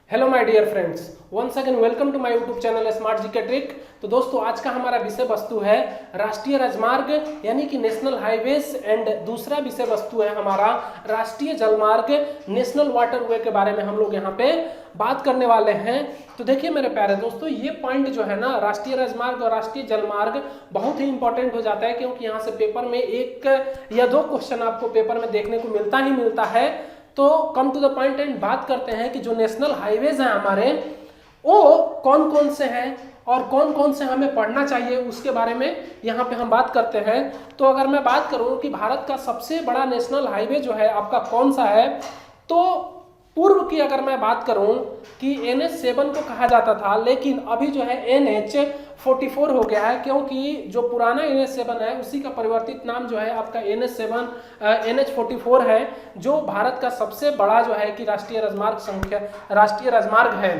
Hello my dear friends, once again welcome to my YouTube channel smart GK trick. तो दोस्तों, आज का हमारा विषय वस्तु है राष्ट्रीय राजमार्ग यानी कि नेशनल हाईवेज, एंड दूसरा विषय वस्तु है हमारा राष्ट्रीय जलमार्ग नेशनल वाटरवे के बारे में हम लोग यहाँ पे बात करने वाले हैं। तो देखिए मेरे प्यारे दोस्तों, ये पॉइंट जो है ना, राष्ट्रीय राजमार्ग और राष्ट्रीय जलमार्ग बहुत ही इंपॉर्टेंट हो जाता है, क्योंकि यहाँ से पेपर में एक या दो क्वेश्चन आपको पेपर में देखने को मिलता है। तो come to the point and बात करते हैं कि जो नेशनल हाईवेज हैं हमारे, वो कौन कौन से हैं और कौन कौन से हमें पढ़ना चाहिए, उसके बारे में यहाँ पे हम बात करते हैं। तो अगर मैं बात करूँ कि भारत का सबसे बड़ा नेशनल हाईवे जो है आपका कौन सा है, तो पूर्व की अगर मैं बात करूं कि NH7 को कहा जाता था, लेकिन अभी जो है NH44 हो गया है, क्योंकि जो पुराना NH7 है उसी का परिवर्तित नाम जो है आपका NH44 है, जो भारत का सबसे बड़ा जो है कि राष्ट्रीय राजमार्ग है।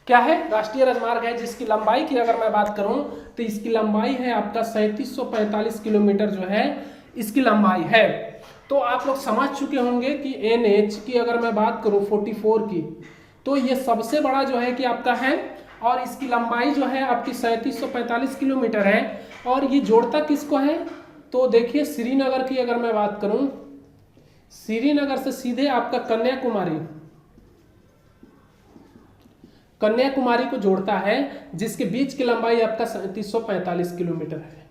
क्या है? राष्ट्रीय राजमार्ग है, जिसकी लंबाई की अगर मैं बात करूं तो इसकी लंबाई है आपका 3745 किलोमीटर जो है इसकी लंबाई है। तो आप लोग समझ चुके होंगे कि NH की अगर मैं बात करूं 44 की, तो ये सबसे बड़ा जो है कि आपका है, और इसकी लंबाई जो है आपकी 3745 किलोमीटर है। और ये जोड़ता किसको है? तो देखिए, श्रीनगर की अगर मैं बात करूं, श्रीनगर से सीधे आपका कन्याकुमारी को जोड़ता है, जिसके बीच की लंबाई आपका 3745 किलोमीटर है।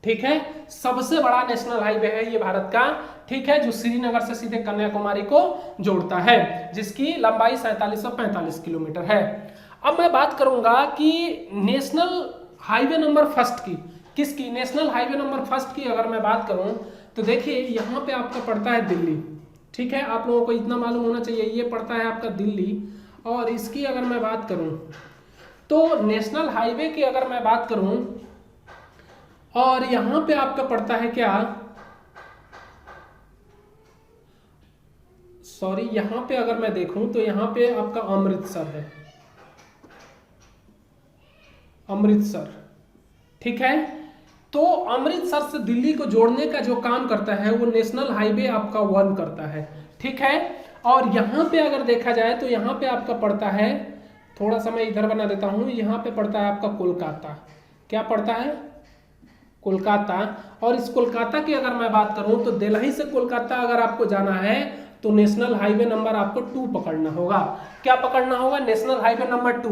ठीक है, सबसे बड़ा नेशनल हाईवे है ये भारत का, ठीक है, जो श्रीनगर से सीधे कन्याकुमारी को जोड़ता है, जिसकी लंबाई 4745 किलोमीटर है। अब मैं बात करूंगा कि नेशनल हाईवे नंबर फर्स्ट की, किसकी? नेशनल हाईवे नंबर फर्स्ट की अगर मैं बात करूं तो देखिए, यहाँ पे आपका पड़ता है दिल्ली। ठीक है, आप लोगों को इतना मालूम होना चाहिए, ये पड़ता है आपका दिल्ली। और इसकी अगर मैं बात करूं तो नेशनल हाईवे की अगर मैं बात करूं, और यहां पे आपका पड़ता है क्या, सॉरी, यहां पे अगर मैं देखूं तो यहां पे आपका अमृतसर है, अमृतसर। ठीक है, तो अमृतसर से दिल्ली को जोड़ने का जो काम करता है वो नेशनल हाईवे आपका 1 करता है। ठीक है, और यहां पे अगर देखा जाए तो यहां पे आपका पड़ता है, थोड़ा सा मैं इधर बना देता हूं, यहां पे पड़ता है आपका कोलकाता। क्या पड़ता है? कोलकाता। और इस कोलकाता की अगर मैं बात करूं तो दिल्ली से कोलकाता अगर आपको जाना है तो नेशनल हाईवे नंबर आपको 2 पकड़ना होगा। क्या पकड़ना होगा? National highway number 2।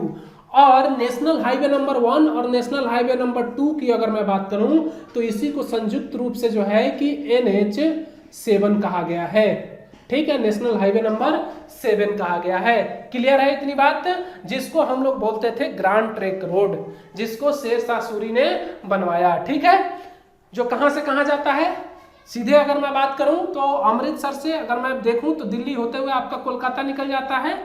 और नेशनल हाईवे नंबर 1 और नेशनल हाईवे नंबर 2 की अगर मैं बात करूं तो इसी को संयुक्त रूप से जो है कि NH7 कहा गया है। ठीक है, नेशनल हाईवे नंबर 7 कहा गया है। क्लियर है इतनी बात? जिसको हम लोग बोलते थे ग्रांड ट्रैंक रोड, जिसको शेरशाह सूरी ने बनवाया। ठीक है, जो कहां से कहां जाता है, सीधे अगर मैं बात करूं तो अमृतसर से अगर मैं देखूं तो दिल्ली होते हुए आपका कोलकाता निकल जाता है।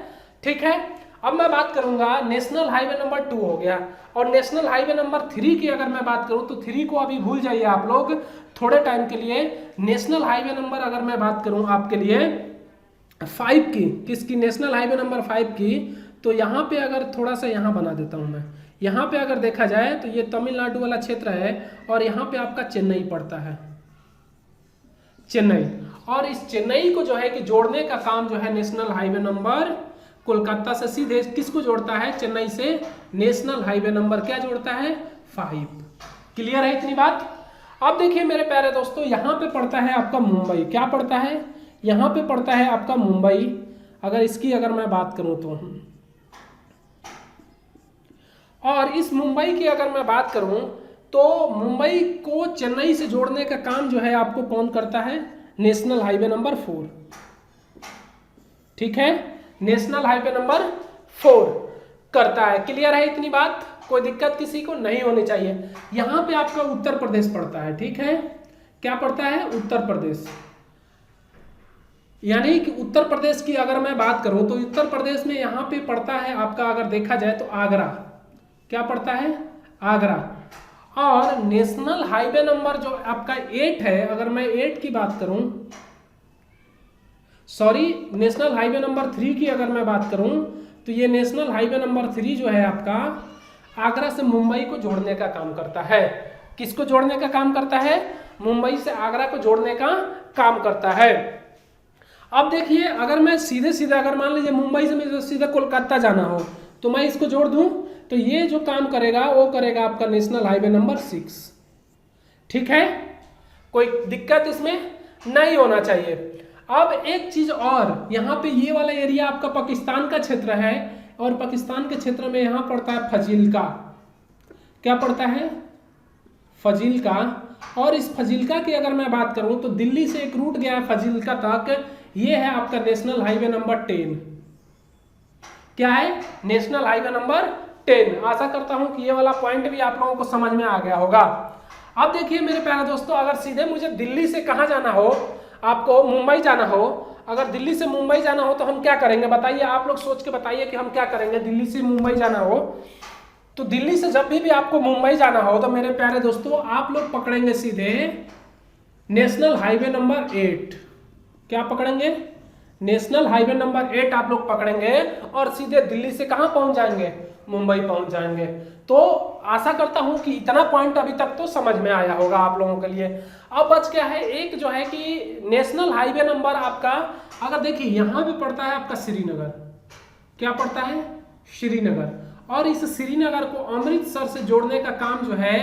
ठीक है, अब मैं बात करूंगा नेशनल हाईवे नंबर 2 हो गया, और नेशनल हाईवे नंबर 3 की अगर मैं बात करूं तो 3 को अभी भूल जाइए आप लोग थोड़े टाइम के लिए। नेशनल हाईवे नंबर अगर मैं बात करूं आपके लिए 5 की, किसकी? नेशनल हाईवे नंबर 5 की। तो यहाँ पे अगर थोड़ा सा यहाँ बना देता हूँ मैं, यहाँ पे अगर देखा जाए तो ये तमिलनाडु वाला क्षेत्र है, और यहाँ पे आपका चेन्नई पड़ता है, चेन्नई। और इस चेन्नई को जो है कि जोड़ने का काम जो है नेशनल हाईवे नंबर कोलकाता से सीधे किसको जोड़ता है? चेन्नई से नेशनल हाईवे नंबर क्या जोड़ता है? 5। क्लियर है इतनी बात? अब देखिए मेरे प्यारे दोस्तों, यहाँ पे पड़ता है आपका मुंबई। क्या पड़ता है? यहाँ पे पड़ता है आपका मुंबई। अगर इसकी अगर मैं बात करूं तो, और इस मुंबई की अगर मैं बात करूं तो मुंबई को चेन्नई से जोड़ने का काम जो है आपको कौन करता है? National highway number 4। ठीक है, नेशनल हाईवे नंबर 4 करता है। क्लियर है इतनी बात? कोई दिक्कत किसी को नहीं होनी चाहिए। यहां पे आपका उत्तर प्रदेश पड़ता है। ठीक है, क्या पड़ता है? उत्तर प्रदेश। यानी कि उत्तर प्रदेश की अगर मैं बात करूं तो उत्तर प्रदेश में यहां पे पड़ता है आपका, अगर देखा जाए तो आगरा। क्या पड़ता है? आगरा। और नेशनल हाईवे नंबर जो आपका 8 है, अगर मैं 8 की बात करूं, सॉरी, नेशनल हाईवे नंबर 3 की अगर मैं बात करूं तो ये नेशनल हाईवे नंबर 3 जो है आपका आगरा से मुंबई को जोड़ने का काम करता है। किसको जोड़ने का काम करता है? मुंबई से आगरा को जोड़ने का काम करता है। अब देखिए, अगर मैं सीधे सीधे, अगर मान लीजिए मुंबई से मुझे सीधे कोलकाता जाना हो तो मैं इसको जोड़ दूं, तो ये जो काम करेगा वो करेगा आपका नेशनल हाईवे नंबर 6। ठीक है, कोई दिक्कत इसमें नहीं होना चाहिए। अब एक चीज और, यहाँ पे ये वाला एरिया आपका पाकिस्तान का क्षेत्र है, और पाकिस्तान के क्षेत्र में यहाँ पड़ता है फजील्का। क्या पड़ता है? फजील्का। और इस फजील्का की अगर मैं बात करूं तो दिल्ली से एक रूट गया है फजील्का तक, ये है आपका नेशनल हाईवे नंबर 10। क्या है? National highway number 10। आशा करता हूं कि ये वाला पॉइंट भी आप लोगों को समझ में आ गया होगा। अब देखिए मेरे प्यारे दोस्तों, अगर सीधे मुझे दिल्ली से कहाँ जाना हो, आपको मुंबई जाना हो, अगर दिल्ली से मुंबई जाना हो तो हम क्या करेंगे बताइए, आप लोग सोच के बताइए कि हम क्या करेंगे। दिल्ली से मुंबई जाना हो तो दिल्ली से जब भी आपको मुंबई जाना हो तो मेरे प्यारे दोस्तों आप लोग पकड़ेंगे सीधे नेशनल हाईवे नंबर 8। क्या पकड़ेंगे? नेशनल हाईवे नंबर 8 आप लोग पकड़ेंगे और सीधे दिल्ली से कहां पहुंच जाएंगे? मुंबई पहुंच जाएंगे। तो आशा करता हूं कि इतना पॉइंट अभी तक तो समझ में आया होगा आप लोगों के लिए। अब बच क्या है, एक जो है कि नेशनल हाईवे नंबर आपका, अगर देखिए यहां भी पड़ता है आपका श्रीनगर। क्या पड़ता है? श्रीनगर। और इस श्रीनगर को अमृतसर से जोड़ने का काम जो है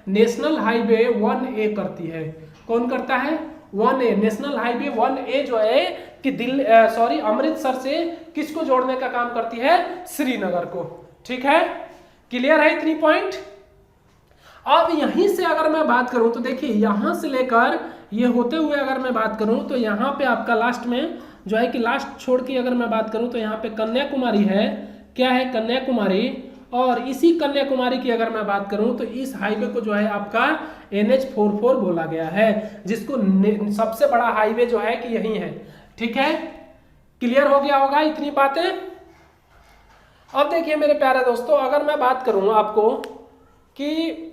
नेशनल हाईवे 1A करती है। कौन करता है? 1A। नेशनल हाईवे 1A जो है कि अमृतसर से किसको जोड़ने का काम करती है? श्रीनगर को। ठीक है, क्लियर है इतनी पॉइंट? अब यहीं से अगर मैं बात करूं तो देखिए, यहां से लेकर ये होते हुए अगर मैं बात करूं तो यहां पे आपका लास्ट में जो है कि लास्ट छोड़ के अगर मैं बात करूं तो यहाँ पे कन्याकुमारी है। क्या है? कन्याकुमारी। और इसी कन्याकुमारी की अगर मैं बात करूं तो इस हाईवे को जो है आपका NH44 बोला गया है, जिसको सबसे बड़ा हाईवे जो है कि यही है। ठीक है, क्लियर हो गया होगा इतनी बातें। अब देखिए मेरे प्यारे दोस्तों, अगर मैं बात करूं आपको कि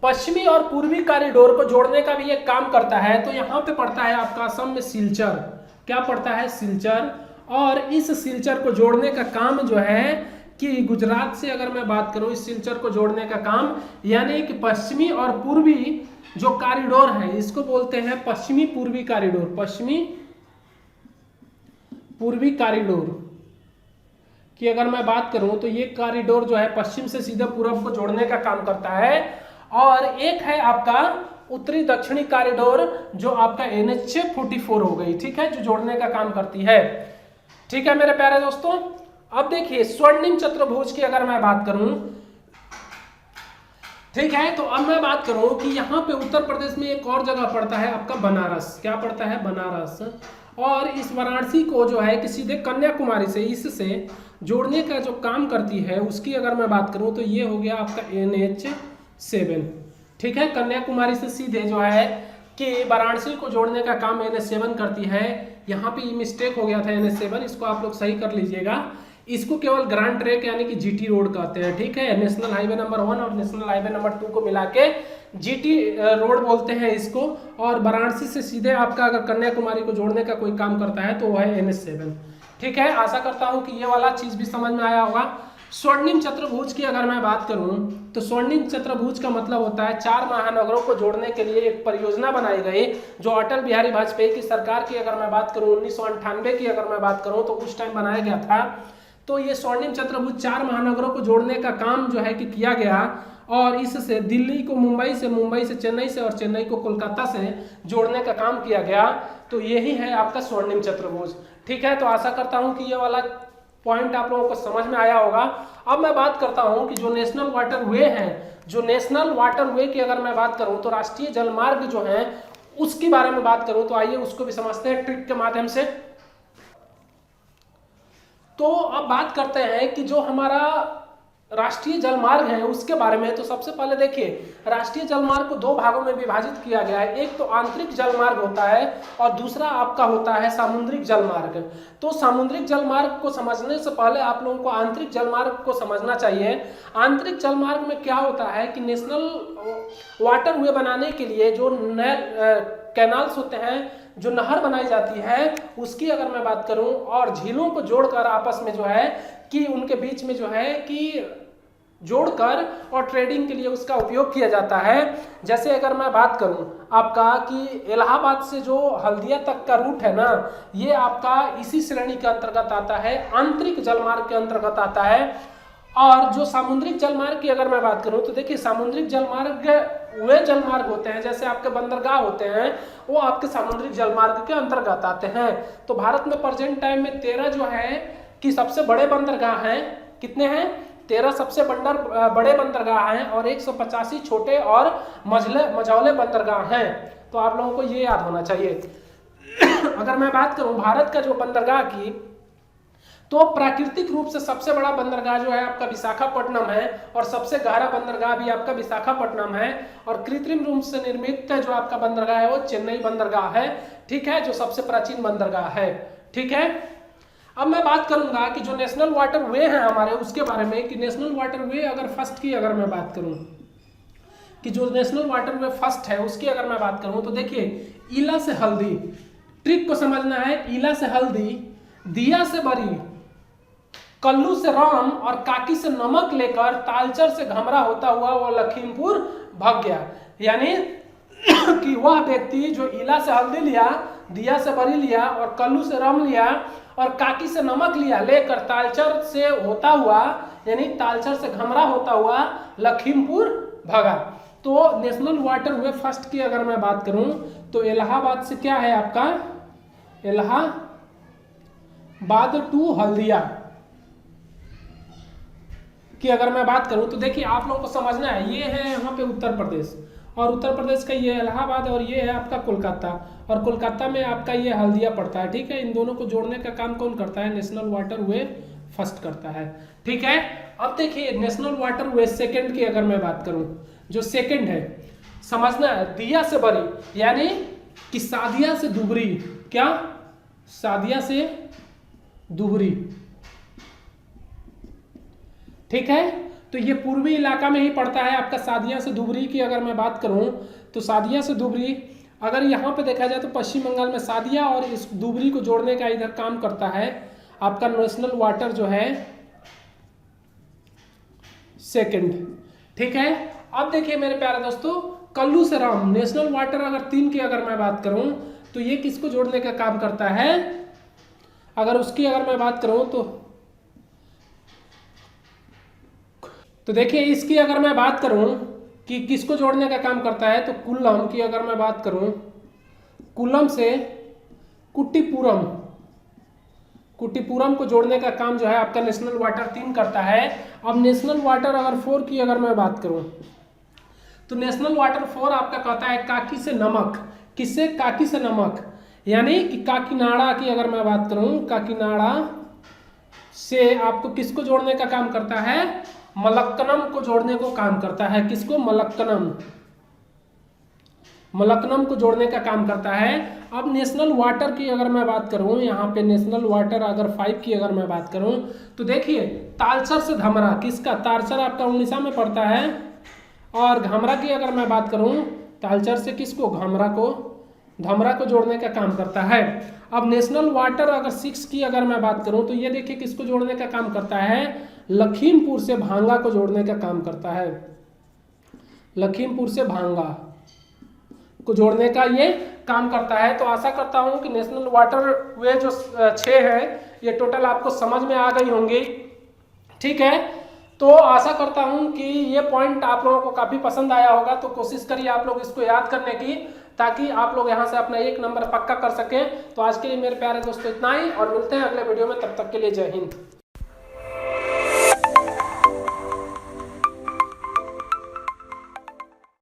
पश्चिमी और पूर्वी कॉरिडोर को जोड़ने का भी एक काम करता है, तो यहाँ पे पड़ता है आपका असम में सिलचर। क्या पड़ता है? सिलचर। और इस सिलचर को जोड़ने का काम जो है कि गुजरात से अगर मैं बात करूं, इस सिलचर को जोड़ने का काम, यानी कि पश्चिमी और पूर्वी जो कॉरिडोर है इसको बोलते हैं पश्चिमी पूर्वी कॉरिडोर। पश्चिमी पूर्वी कॉरिडोर की अगर मैं बात करूं तो ये कॉरिडोर जो है पश्चिम से सीधे पूर्व को जोड़ने का काम करता है। और एक है आपका उत्तरी दक्षिणी कॉरिडोर जो आपका NH44 हो गई। ठीक है, जो जोड़ने का काम करती है। ठीक है मेरे प्यारे दोस्तों, अब देखिए स्वर्णिम चतुर्भुज की अगर मैं बात करूं, ठीक है, तो अब मैं बात करूं कि यहाँ पे उत्तर प्रदेश में एक और जगह पड़ता है आपका बनारस। क्या पड़ता है? बनारस। और इस वाराणसी को जो है कि सीधे कन्याकुमारी से इससे जोड़ने का जो काम करती है उसकी अगर मैं बात करूं तो ये हो गया आपका NH7। ठीक है, कन्याकुमारी से सीधे जो है कि वाराणसी को जोड़ने का काम NH7 करती है। यहाँ पे मिस्टेक हो गया था NH7, इसको आप लोग सही कर लीजिएगा। इसको केवल ग्रांड ट्रैक यानी कि GT रोड कहते हैं। ठीक है, नेशनल हाईवे नंबर 1 और नेशनल हाईवे नंबर 2 को मिला के GT रोड बोलते हैं इसको। और वाराणसी से सीधे आपका अगर कन्याकुमारी को जोड़ने का कोई काम करता है तो वो है NH7। ठीक है, आशा करता हूँ कि ये वाला चीज भी समझ में आया होगा। स्वर्णिम चतुर्भुज की अगर मैं बात करूं तो स्वर्णिम चतुर्भुज का मतलब होता है 4 महानगरों को जोड़ने के लिए एक परियोजना बनाई गई, जो अटल बिहारी वाजपेयी की सरकार की अगर मैं बात करूं 1998 की अगर मैं बात करूं तो उस टाइम बनाया गया था। तो ये स्वर्णिम चतुर्भुज 4 महानगरों को जोड़ने का काम जो है कि किया गया। और इससे दिल्ली को मुंबई से चेन्नई से और चेन्नई को कोलकाता से जोड़ने का काम किया गया। तो यही है आपका स्वर्णिम चतुर्भुज। ठीक है, तो आशा करता हूं कि ये वाला पॉइंट आप लोगों को समझ में आया होगा। अब मैं बात करता हूं कि जो नेशनल वाटर वे हैं, जो नेशनल वाटर वे की अगर मैं बात करूं तो राष्ट्रीय जलमार्ग जो है उसके बारे में बात करूं तो आइए उसको भी समझते हैं ट्रिक के माध्यम से। तो अब बात करते हैं कि जो हमारा राष्ट्रीय जलमार्ग है उसके बारे में। तो सबसे पहले देखिए, राष्ट्रीय जलमार्ग को 2 भागों में विभाजित किया गया है। एक तो आंतरिक जलमार्ग होता है और दूसरा आपका होता है सामुद्रिक जलमार्ग। तो सामुद्रिक जलमार्ग को समझने से पहले आप लोगों को आंतरिक जलमार्ग को समझना चाहिए। आंतरिक जलमार्ग में क्या होता है कि नेशनल वाटर वे बनाने के लिए जो कैनाल्स होते हैं, जो नहर बनाई जाती है उसकी अगर मैं बात करूं, और झीलों को जोड़कर आपस में जो है कि उनके बीच में जो है कि जोड़कर और ट्रेडिंग के लिए उसका उपयोग किया जाता है। जैसे अगर मैं बात करूं आपका कि इलाहाबाद से जो हल्दिया तक का रूट है ना, ये आपका इसी श्रेणी के अंतर्गत आता है, आंतरिक जलमार्ग के अंतर्गत आता है। और जो सामुद्रिक जलमार्ग की अगर मैं बात करूं तो देखिए सामुद्रिक जलमार्ग वे जलमार्ग होते हैं, जैसे आपके बंदरगाह होते हैं, वो आपके सामुद्रिक जलमार्ग के अंतर्गत आते हैं। तो भारत में प्रेजेंट टाइम में 13 जो है कि सबसे बड़े बंदरगाह हैं, कितने हैं? 13 सबसे बड़े बंदरगाह हैं और 185 छोटे और मझौले बंदरगाह हैं। तो आप लोगों को ये याद होना चाहिए। अगर मैं बात करूं भारत का जो बंदरगाह की, तो प्राकृतिक रूप से सबसे बड़ा बंदरगाह जो है आपका विशाखापट्टनम है और सबसे गहरा बंदरगाह भी आपका विशाखापट्टनम है। और कृत्रिम रूप से निर्मित जो आपका बंदरगाह है वो चेन्नई बंदरगाह है, ठीक है, जो सबसे प्राचीन बंदरगाह है, ठीक है। अब मैं बात करूंगा कि जो नेशनल वाटर वे है हमारे, उसके बारे में कि नेशनल वाटर वे अगर फर्स्ट की अगर मैं बात करूं कि जो नेशनल वाटर वे फर्स्ट है उसकी अगर मैं बात करूं तो देखिए ईला से हल्दी, ट्रिक को समझना है। ईला से हल्दी, दिया से बरी, कल्लू से राम और काकी से नमक लेकर तालचर से घमरा होता हुआ वो लखीमपुर भाग गया। यानी कि वह व्यक्ति जो ईला से हल्दी लिया, दिया से बरी लिया और कल्लू से राम लिया और काकी से नमक लिया, लेकर तालचर से होता हुआ, यानी तालचर से घमरा होता हुआ लखीमपुर भागा। तो नेशनल वाटर वे फर्स्ट की अगर मैं बात करूं तो इलाहाबाद से क्या है आपका, इलाहाबाद टू हल्दिया की अगर मैं बात करूं तो देखिए आप लोगों को समझना है, ये है यहाँ पे उत्तर प्रदेश और उत्तर प्रदेश का ये इलाहाबाद और ये है आपका कोलकाता और कोलकाता में आपका ये हल्दिया पड़ता है, ठीक है। इन दोनों को जोड़ने का काम कौन करता है? नेशनल वाटर वे फर्स्ट करता है, ठीक है। अब देखिए नेशनल वाटर वे सेकंड की अगर मैं बात करूं, जो सेकंड है समझना है, दिया से बरी, यानी कि सादिया से दुबरी, क्या? सादिया से दुबरी, ठीक है। तो ये पूर्वी इलाका में ही पड़ता है आपका सादिया से दुबरी की अगर मैं बात करूं तो सादिया से दुबरी अगर यहाँ पे देखा जाए तो पश्चिम बंगाल में सादिया और इस दुबरी को जोड़ने का इधर काम करता है आपका नेशनल वाटर जो है सेकंड, ठीक है। अब देखिए मेरे प्यारे दोस्तों, कल्लू से राम, नेशनल वाटर अगर 3 की अगर मैं बात करूं तो ये किसको जोड़ने का काम करता है? अगर उसकी अगर मैं बात करूं तो देखिए इसकी अगर मैं बात करूं कि किसको जोड़ने का काम करता है तो कुल्लम की अगर मैं बात करूं, कुल्लम से कुट्टीपुरम को जोड़ने का काम जो है आपका नेशनल वाटर 3 करता है। अब नेशनल वाटर अगर 4 की अगर मैं बात करूं तो नेशनल वाटर 4 आपका कहता है काकी से नमक, किससे? काकी से नमक, यानी कि काकीनाडा की अगर मैं बात करूं, काकीनाडा से आपको किसको जोड़ने का काम करता है? मलक्कनम को जोड़ने को काम करता है। किसको? मलक्कनम को जोड़ने का काम करता है। अब नेशनल वाटर की अगर मैं बात करूं, यहाँ पे नेशनल वाटर अगर 5 की अगर मैं बात करूं तो देखिए तालचर से धमरा, किसका? तालचर आपका उड़ीसा में पड़ता है। और घमरा की अगर मैं बात करूं, तालचर से किसको? धमरा को जोड़ने का काम करता है। अब नेशनल वाटर अगर 6 की अगर मैं बात करूं तो ये देखिए किसको जोड़ने का काम करता है? लखीमपुर से भांगा को जोड़ने का काम करता है। लखीमपुर से भांगा को जोड़ने का ये काम करता है। तो आशा करता हूं कि नेशनल वाटर वे जो 6 है ये टोटल आपको समझ में आ गई होंगी, ठीक है। तो आशा करता हूं कि ये पॉइंट आप लोगों को काफी पसंद आया होगा। तो कोशिश करिए आप लोग इसको याद करने की, ताकि आप लोग यहाँ से अपना 1 नंबर पक्का कर सकें। तो आज के लिए मेरे प्यारे दोस्तों इतना ही, और मिलते हैं अगले वीडियो में। तब तक के लिए जय हिंद।